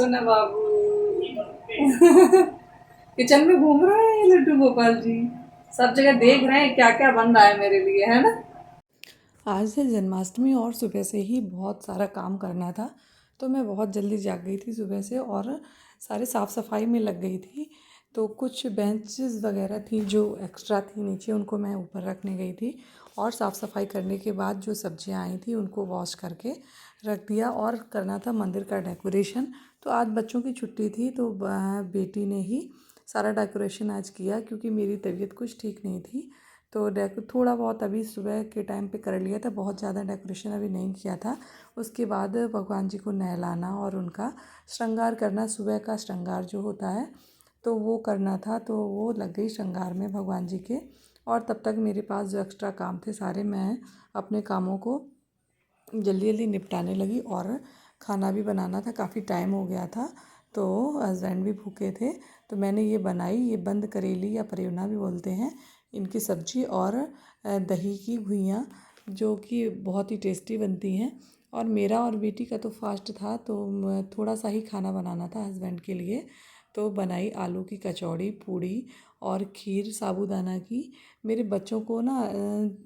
ना बाबू। किचन में घूम रहा है लड्डू गोपाल जी, सब जगह देख रहे हैं क्या क्या बन रहा है मेरे लिए, है ना। आज है जन्माष्टमी और सुबह से ही बहुत सारा काम करना था, तो मैं बहुत जल्दी जाग गई थी सुबह से और सारे साफ़ सफाई में लग गई थी। तो कुछ बेंचेस वगैरह थी जो एक्स्ट्रा थी नीचे, उनको मैं ऊपर रखने गई थी और साफ़ सफाई करने के बाद जो सब्जियां आई थी उनको वॉश करके रख दिया और करना था मंदिर का डेकोरेशन। तो आज बच्चों की छुट्टी थी तो बेटी ने ही सारा डेकोरेशन आज किया, क्योंकि मेरी तबीयत कुछ ठीक नहीं थी। तो थोड़ा बहुत अभी सुबह के टाइम पे कर लिया था, बहुत ज़्यादा डेकोरेशन अभी नहीं किया था। उसके बाद भगवान जी को नहलाना और उनका श्रृंगार करना, सुबह का श्रृंगार जो होता है तो वो करना था, तो वो लग गई श्रृंगार में भगवान जी के। और तब तक मेरे पास जो एक्स्ट्रा काम थे सारे मैं अपने कामों को जल्दी जल्दी निपटाने लगी और खाना भी बनाना था, काफ़ी टाइम हो गया था। तो हस्बैंड भी भूखे थे, तो मैंने ये बनाई, ये बंद करेली या परेवना भी बोलते हैं, इनकी सब्जी और दही की घुइयाँ, जो कि बहुत ही टेस्टी बनती हैं। और मेरा और बेटी का तो फास्ट था, तो थोड़ा सा ही खाना बनाना था हस्बैंड के लिए। तो बनाई आलू की कचौड़ी, पूड़ी और खीर साबूदाना की। मेरे बच्चों को ना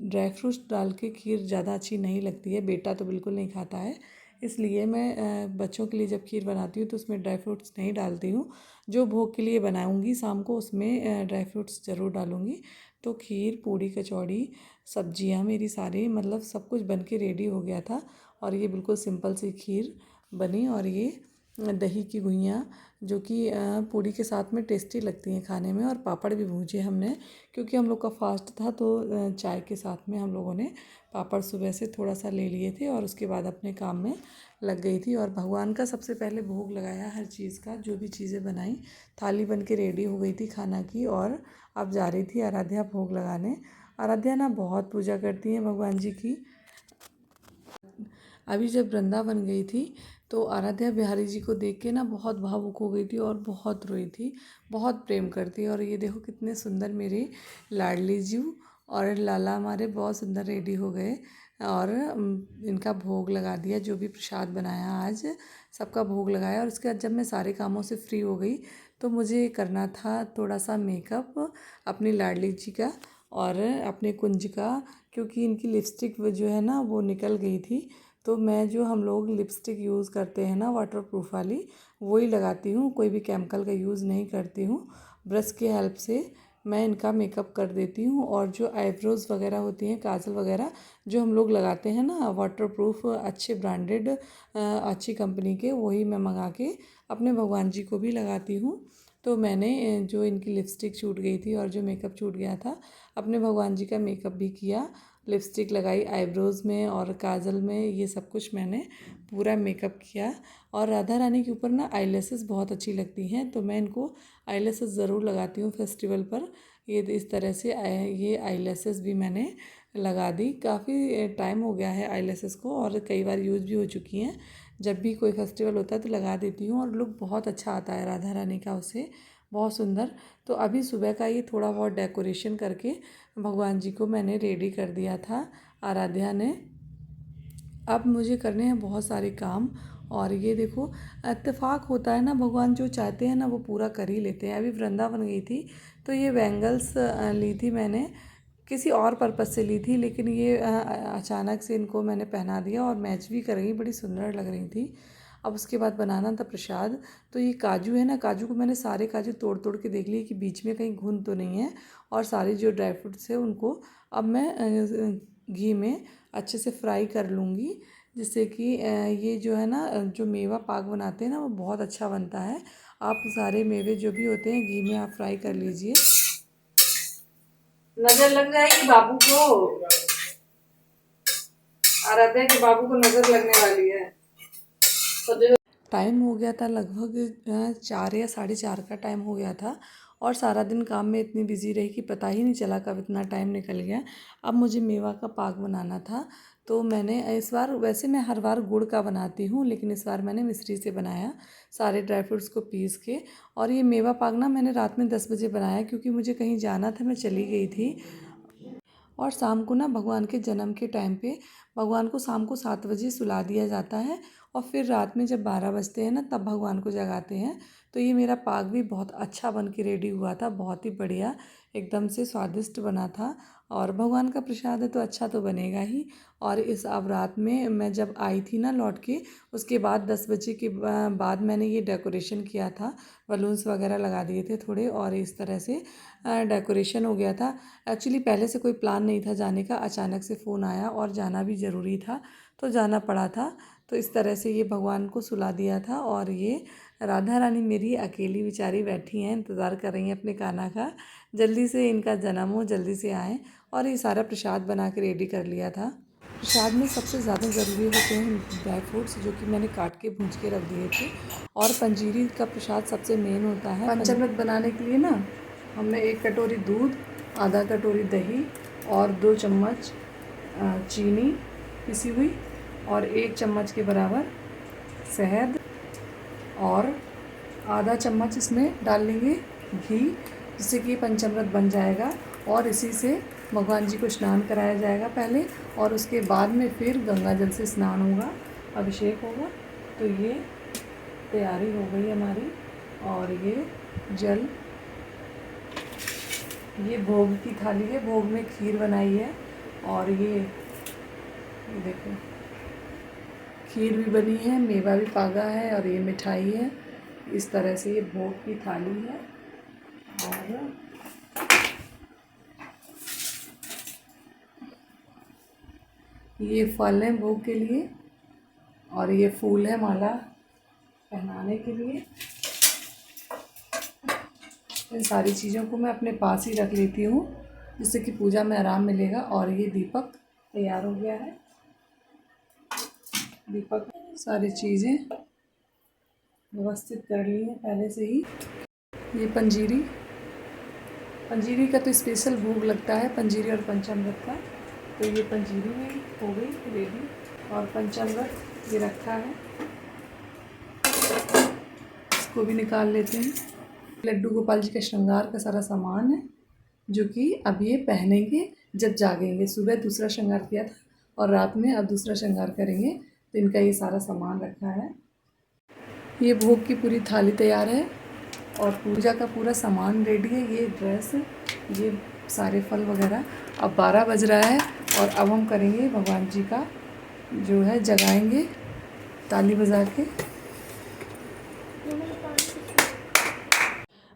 ड्राई फ्रूट्स डाल के खीर ज़्यादा अच्छी नहीं लगती है, बेटा तो बिल्कुल नहीं खाता है। इसलिए मैं बच्चों के लिए जब खीर बनाती हूँ तो उसमें ड्राई फ्रूट्स नहीं डालती हूँ। जो भोग के लिए बनाऊँगी शाम को उसमें ड्राई फ्रूट्स ज़रूर डालूँगी। तो खीर, पूड़ी, कचौड़ी, सब्जियाँ मेरी सारी, मतलब सब कुछ बन के रेडी हो गया था। और ये बिल्कुल सिंपल सी खीर बनी और ये दही की घुइयाँ, जो कि पूड़ी के साथ में टेस्टी लगती हैं खाने में। और पापड़ भी भूजे हमने, क्योंकि हम लोग का फास्ट था, तो चाय के साथ में हम लोगों ने पापड़ सुबह से थोड़ा सा ले लिए थे और उसके बाद अपने काम में लग गई थी। और भगवान का सबसे पहले भोग लगाया हर चीज़ का, जो भी चीज़ें बनाई, थाली बन के रेडी हो गई थी खाना की। और अब जा रही थी आराध्या भोग लगाने। आराध्या ना बहुत पूजा करती हैं भगवान जी की। अभी जब वृंदावन गई थी तो आराध्या बिहारी जी को देख के ना बहुत भावुक हो गई थी और बहुत रोई थी, बहुत प्रेम करती है। और ये देखो कितने सुंदर मेरे लाडली जी और लाला हमारे बहुत सुंदर रेडी हो गए और इनका भोग लगा दिया, जो भी प्रसाद बनाया आज सबका भोग लगाया। और उसके बाद जब मैं सारे कामों से फ्री हो गई तो मुझे करना था थोड़ा सा मेकअप अपनी लाडली जी का और अपने कुंज का, क्योंकि इनकी लिपस्टिक जो है ना वो निकल गई थी। तो मैं जो हम लोग लिपस्टिक यूज़ करते हैं ना वाटर प्रूफ वाली, वही लगाती हूँ, कोई भी केमिकल का यूज़ नहीं करती हूँ। ब्रश की हेल्प से मैं इनका मेकअप कर देती हूँ। और जो आईब्रोज़ वगैरह होती हैं, काजल वगैरह जो हम लोग लगाते हैं ना वाटर प्रूफ, अच्छे ब्रांडेड अच्छी कंपनी के, वही मैं मंगा के अपने भगवान जी को भी लगाती हूँ। तो मैंने जो इनकी लिपस्टिक छूट गई थी और जो मेकअप छूट गया था, अपने भगवान जी का मेकअप भी किया, लिपस्टिक लगाई आईब्रोज़ में और काजल में, ये सब कुछ मैंने पूरा मेकअप किया। और राधा रानी के ऊपर ना आईलैसेस बहुत अच्छी लगती हैं, तो मैं इनको आईलैसेस ज़रूर लगाती हूँ फेस्टिवल पर। ये इस तरह से ये आईलैसेस भी मैंने लगा दी। काफ़ी टाइम हो गया है आईलैसेस को और कई बार यूज़ भी हो चुकी हैं। जब भी कोई फेस्टिवल होता है तो लगा देती हूँ और लुक बहुत अच्छा आता है राधा रानी का उससे, बहुत सुंदर। तो अभी सुबह का ये थोड़ा बहुत डेकोरेशन करके भगवान जी को मैंने रेडी कर दिया था आराध्या ने। अब मुझे करने हैं बहुत सारे काम। और ये देखो इत्तेफाक होता है ना, भगवान जो चाहते हैं ना वो पूरा कर ही लेते हैं। अभी वृंदावन गई थी तो ये बैंगल्स ली थी मैंने, किसी और पर्पज़ से ली थी, लेकिन ये अचानक से इनको मैंने पहना दिया और मैच भी कर गई, बड़ी सुंदर लग रही थी। अब उसके बाद बनाना था प्रसाद। तो ये काजू है ना, काजू को मैंने सारे काजू तोड़ तोड़ के देख लिए कि बीच में कहीं घुन तो नहीं है। और सारे जो ड्राई फ्रूट्स है उनको अब मैं घी में अच्छे से फ्राई कर लूँगी, जिससे कि ये जो है ना जो मेवा पाक बनाते हैं ना वो बहुत अच्छा बनता है। आप सारे मेवे जो भी होते हैं घी में आप फ्राई कर लीजिए। नजर लग जाएगी बाबू को, आराध्या के बाबू को नजर लगने वाली है। तो टाइम हो गया था लगभग 4 या 4:30 का टाइम हो गया था और सारा दिन काम में इतनी बिजी रही कि पता ही नहीं चला कब इतना टाइम निकल गया। अब मुझे मेवा का पाक बनाना था, तो मैंने इस बार, वैसे मैं हर बार गुड़ का बनाती हूँ लेकिन इस बार मैंने मिश्री से बनाया, सारे ड्राई फ्रूट्स को पीस के। और ये मेवा पाक ना मैंने रात में 10 बजे बनाया, क्योंकि मुझे कहीं जाना था, मैं चली गई थी। और शाम को ना भगवान के जन्म के टाइम पे भगवान को शाम को 7 बजे सुला दिया जाता है और फिर रात में जब 12 बजते हैं ना तब भगवान को जगाते हैं। तो ये मेरा पाक भी बहुत अच्छा बन के रेडी हुआ था, बहुत ही बढ़िया, एकदम से स्वादिष्ट बना था। और भगवान का प्रसाद है तो अच्छा तो बनेगा ही। और इस अब रात में मैं जब आई थी ना लौट के, उसके बाद 10 बजे के बाद मैंने ये डेकोरेशन किया था, बलून्स वगैरह लगा दिए थे थोड़े, और इस तरह से डेकोरेशन हो गया था। एक्चुअली पहले से कोई प्लान नहीं था जाने का, अचानक से फ़ोन आया और जाना भी ज़रूरी था तो जाना पड़ा था। तो इस तरह से ये भगवान को सुला दिया था। और ये राधा रानी मेरी अकेली बेचारी बैठी हैं, इंतज़ार कर रही हैं अपने कान्हा का, जल्दी से इनका जन्म हो, जल्दी से आएँ। और ये सारा प्रसाद बना के रेडी कर लिया था। प्रसाद में सबसे ज़्यादा ज़रूरी होते हैं ड्राई फ्रूट्स, जो कि मैंने काट के भूंज के रख दिए थे। और पंजीरी का प्रसाद सबसे मेन होता है। पंचामृत बनाने के लिए ना हमने 1 कटोरी दूध, आधा कटोरी दही और 2 चम्मच चीनी पिसी हुई और 1 चम्मच के बराबर शहद और आधा चम्मच इसमें डाल लेंगे घी, जिससे कि पंचामृत बन जाएगा। और इसी से भगवान जी को स्नान कराया जाएगा पहले, और उसके बाद में फिर गंगा जल से स्नान होगा, अभिषेक होगा। तो ये तैयारी हो गई हमारी। और ये जल, ये भोग की थाली है, भोग में खीर बनाई है। और ये देखो खीर भी बनी है, मेवा भी पागा है और ये मिठाई है। इस तरह से ये भोग की थाली है। और ये फल है भोग के लिए, और ये फूल है माला पहनाने के लिए। इन सारी चीज़ों को मैं अपने पास ही रख लेती हूँ, जिससे कि पूजा में आराम मिलेगा। और ये दीपक तैयार हो गया है। दीपक सारी चीज़ें व्यवस्थित कर ली हैं पहले से ही। ये पंजीरी, पंजीरी का तो स्पेशल भोग लगता है, पंजीरी और पंचामृत का। तो ये पंजीरी भी हो गई रेडी, और पंचामृत ये रखा है, इसको भी निकाल लेते हैं। लड्डू गोपाल जी का श्रृंगार का सारा सामान है, जो कि अब ये पहनेंगे जब जागेंगे। सुबह दूसरा श्रृंगार किया था और रात में अब दूसरा श्रृंगार करेंगे, तो इनका ये सारा सामान रखा है। ये भोग की पूरी थाली तैयार है और पूजा का पूरा सामान रेडी है। ये ड्रेस, ये सारे फल वगैरह। अब 12 बज रहा है और अब हम करेंगे भगवान जी का जो है जगाएंगे ताली बजा के।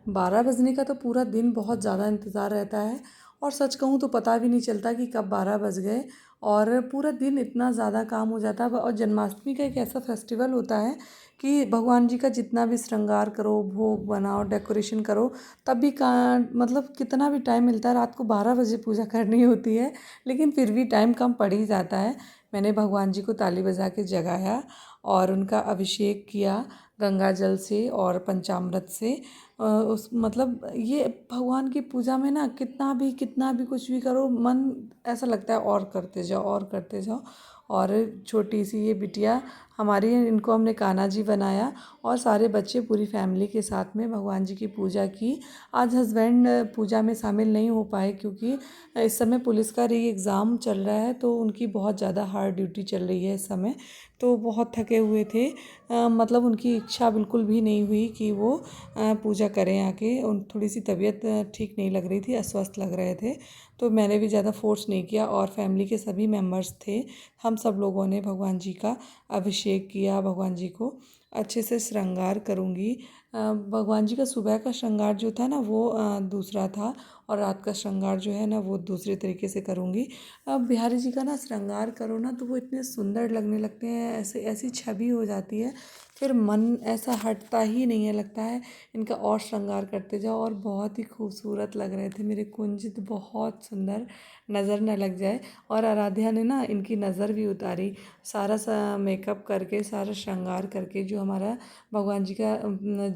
12 बजने का तो पूरा दिन बहुत ज़्यादा इंतज़ार रहता है, और सच कहूँ तो पता भी नहीं चलता कि कब 12 बज गए, और पूरा दिन इतना ज़्यादा काम हो जाता है। और जन्माष्टमी का एक ऐसा फेस्टिवल होता है कि भगवान जी का जितना भी श्रृंगार करो, भोग बनाओ, डेकोरेशन करो, तब भी का मतलब कितना भी टाइम मिलता है। रात को 12 बजे पूजा करनी होती है, लेकिन फिर भी टाइम कम पड़ ही जाता है। मैंने भगवान जी को ताली बजा के जगाया और उनका अभिषेक किया गंगा जल से और पंचामृत से। उस मतलब ये भगवान की पूजा में ना कितना भी कुछ भी करो, मन ऐसा लगता है और करते जाओ और करते जाओ। और छोटी सी ये बिटिया हमारी, इनको हमने कान्हा जी बनाया, और सारे बच्चे पूरी फैमिली के साथ में भगवान जी की पूजा की। आज हस्बैंड पूजा में शामिल नहीं हो पाए, क्योंकि इस समय पुलिस का री एग्ज़ाम चल रहा है, तो उनकी बहुत ज़्यादा हार्ड ड्यूटी चल रही है इस समय। तो बहुत थके हुए थे, मतलब उनकी इच्छा बिल्कुल भी नहीं हुई कि वो पूजा करें आके। उन थोड़ी सी तबीयत ठीक नहीं लग रही थी, अस्वस्थ लग रहे थे, तो मैंने भी ज़्यादा फोर्स नहीं किया। और फैमिली के सभी मेंबर्स थे, हम सब लोगों ने भगवान जी का अभिषेक किया। भगवान जी को अच्छे से श्रृंगार करूँगी। भगवान जी का सुबह का श्रृंगार जो था ना वो दूसरा था, और रात का श्रृंगार जो है ना वो दूसरे तरीके से करूँगी। अब बिहारी जी का ना श्रृंगार करो ना तो वो इतने सुंदर लगने लगते हैं, ऐसे ऐसी छवि हो जाती है, फिर मन ऐसा हटता ही नहीं है, लगता है इनका और श्रृंगार करते जाओ। और बहुत ही खूबसूरत लग रहे थे मेरे कुंजित, बहुत सुंदर, नज़र न लग जाए। और आराध्या ने ना इनकी नज़र भी उतारी, सारा सा मेकअप करके, सारा श्रृंगार करके। जो हमारा भगवान जी का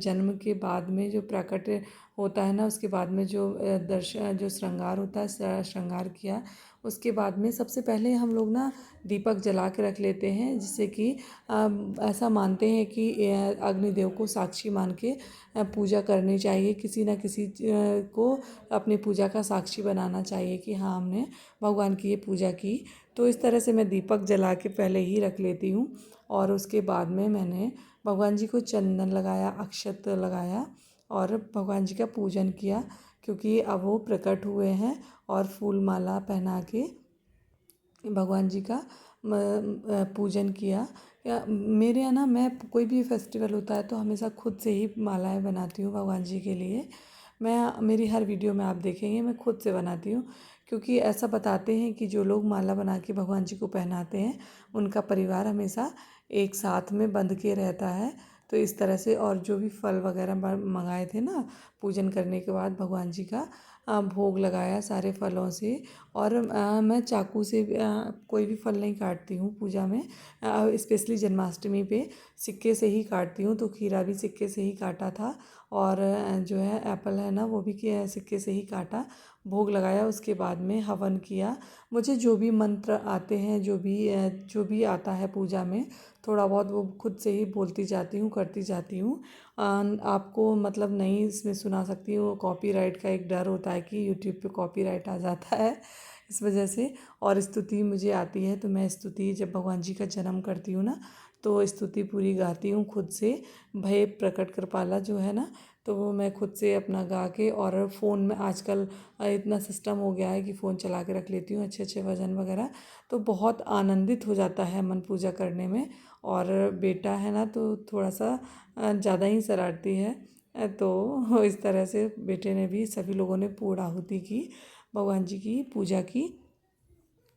जन्म के बाद में जो प्रकट होता है ना, उसके बाद में जो दर्शन जो श्रृंगार होता है, श्रृंगार किया। उसके बाद में सबसे पहले हम लोग ना दीपक जला के रख लेते हैं, जिससे कि ऐसा मानते हैं कि अग्निदेव को साक्षी मान के पूजा करनी चाहिए। किसी ना किसी को अपनी पूजा का साक्षी बनाना चाहिए कि हाँ हमने भगवान की ये पूजा की। तो इस तरह से मैं दीपक जला के पहले ही रख लेती हूँ। और उसके बाद में मैंने भगवान जी को चंदन लगाया, अक्षत लगाया और भगवान जी का पूजन किया, क्योंकि अब वो प्रकट हुए हैं। और फूल माला पहना के भगवान जी का पूजन किया। मेरे यहाँ ना, मैं कोई भी फेस्टिवल होता है तो हमेशा खुद से ही मालाएं बनाती हूँ भगवान जी के लिए। मैं मेरी हर वीडियो में आप देखेंगे मैं खुद से बनाती हूँ, क्योंकि ऐसा बताते हैं कि जो लोग माला बना के भगवान जी को पहनाते हैं उनका परिवार हमेशा एक साथ में बंध के रहता है। तो इस तरह से, और जो भी फल वगैरह मंगाए थे ना पूजन करने के बाद भगवान जी का भोग लगाया सारे फलों से। और मैं चाकू से कोई भी फल नहीं काटती हूँ पूजा में, स्पेशली जन्माष्टमी पे सिक्के से ही काटती हूँ। तो खीरा भी सिक्के से ही काटा था, और जो है एप्पल है ना वो भी सिक्के से ही काटा, भोग लगाया। उसके बाद में हवन किया। मुझे जो भी मंत्र आते हैं, जो भी आता है पूजा में, थोड़ा बहुत वो खुद से ही बोलती जाती हूँ, करती जाती हूँ। आपको मतलब नहीं इसमें सुना सकती हूँ, कॉपीराइट का एक डर होता है कि यूट्यूब पे कॉपीराइट आ जाता है, इस वजह से। और स्तुति मुझे आती है, तो मैं स्तुति जब भगवान जी का जन्म करती हूँ ना तो स्तुति पूरी गाती हूँ खुद से। भय प्रकट कृपाला जो है ना, तो वो मैं खुद से अपना गा के, और फ़ोन में आजकल इतना सिस्टम हो गया है कि फ़ोन चला के रख लेती हूँ अच्छे अच्छे भजन वगैरह। तो बहुत आनंदित हो जाता है मन पूजा करने में। और बेटा है ना तो थोड़ा सा ज़्यादा ही शरारती है, तो इस तरह से बेटे ने भी, सभी लोगों ने पूर्ण आहुति की, भगवान जी की पूजा की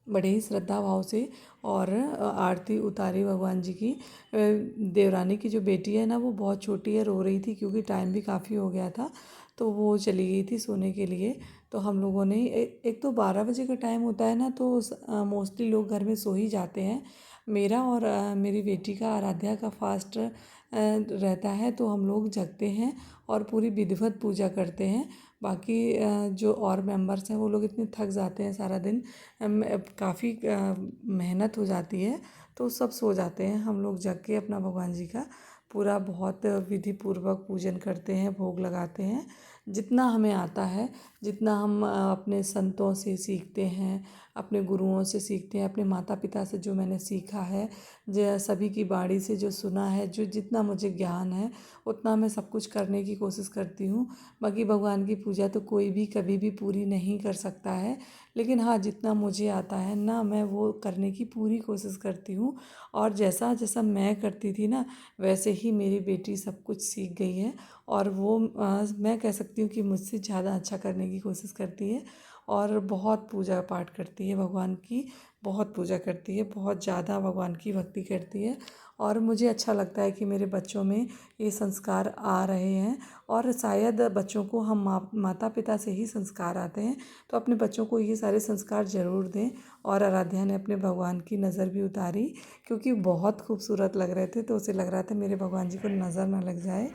बड़े ही श्रद्धा भाव से। और आरती उतारी भगवान जी की। देवरानी की जो बेटी है ना वो बहुत छोटी है, रो रही थी क्योंकि टाइम भी काफ़ी हो गया था, तो वो चली गई थी सोने के लिए। तो हम लोगों ने एक तो 12 बजे का टाइम होता है ना, तो मोस्टली लोग घर में सो ही जाते हैं। मेरा और मेरी बेटी का, आराध्या का फास्ट रहता है, तो हम लोग जगते हैं और पूरी विधिवत पूजा करते हैं। बाकी जो और मेंबर्स हैं वो लोग इतने थक जाते हैं सारा दिन, काफ़ी मेहनत हो जाती है, तो सब सो जाते हैं। हम लोग जग के अपना भगवान जी का पूरा बहुत विधि पूर्वक पूजन करते हैं, भोग लगाते हैं, जितना हमें आता है, जितना हम अपने संतों से सीखते हैं, अपने गुरुओं से सीखते हैं, अपने माता पिता से जो मैंने सीखा है, जो सभी की बाणी से जो सुना है, जो जितना मुझे ज्ञान है उतना मैं सब कुछ करने की कोशिश करती हूँ। बाकी भगवान की पूजा तो कोई भी कभी भी पूरी नहीं कर सकता है, लेकिन हाँ जितना मुझे आता है ना मैं वो करने की पूरी कोशिश करती हूँ। और जैसा जैसा मैं करती थी ना वैसे ही मेरी बेटी सब कुछ सीख गई है, और वो मैं कह सकती हूँ कि मुझसे ज़्यादा अच्छा करने की कोशिश करती है। और बहुत पूजा पाठ करती है भगवान की, बहुत पूजा करती है, बहुत ज़्यादा भगवान की भक्ति करती है। और मुझे अच्छा लगता है कि मेरे बच्चों में ये संस्कार आ रहे हैं, और शायद बच्चों को हम माता पिता से ही संस्कार आते हैं, तो अपने बच्चों को ये सारे संस्कार ज़रूर दें। और आराध्या ने अपने भगवान की नज़र भी उतारी, क्योंकि बहुत खूबसूरत लग रहे थे, तो उसे लग रहा था मेरे भगवान जी को नज़र ना लग जाए।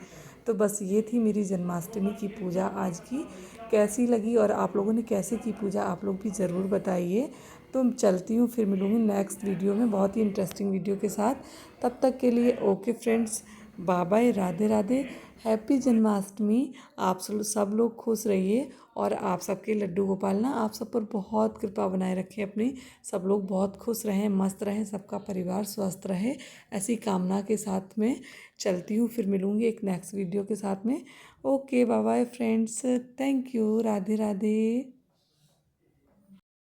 तो बस ये थी मेरी जन्माष्टमी की पूजा आज की। कैसी लगी और आप लोगों ने कैसे की पूजा, आप लोग भी ज़रूर बताइए। तो चलती हूँ, फिर मिलूँगी नेक्स्ट वीडियो में बहुत ही इंटरेस्टिंग वीडियो के साथ। तब तक के लिए okay friends, bye bye, Radhe Radhe, happy Janmashtami. आप सब लोग खुश रहिए, और आप सबके लड्डू गोपाल ना आप सब पर बहुत कृपा बनाए रखें अपनी। सब लोग बहुत खुश रहें, मस्त रहें, सबका परिवार स्वस्थ रहे, ऐसी कामना के साथ में चलती हूँ। फिर मिलूँगी एक नेक्स्ट वीडियो के साथ में। Okay bye bye friends, thank you, Radhe Radhe.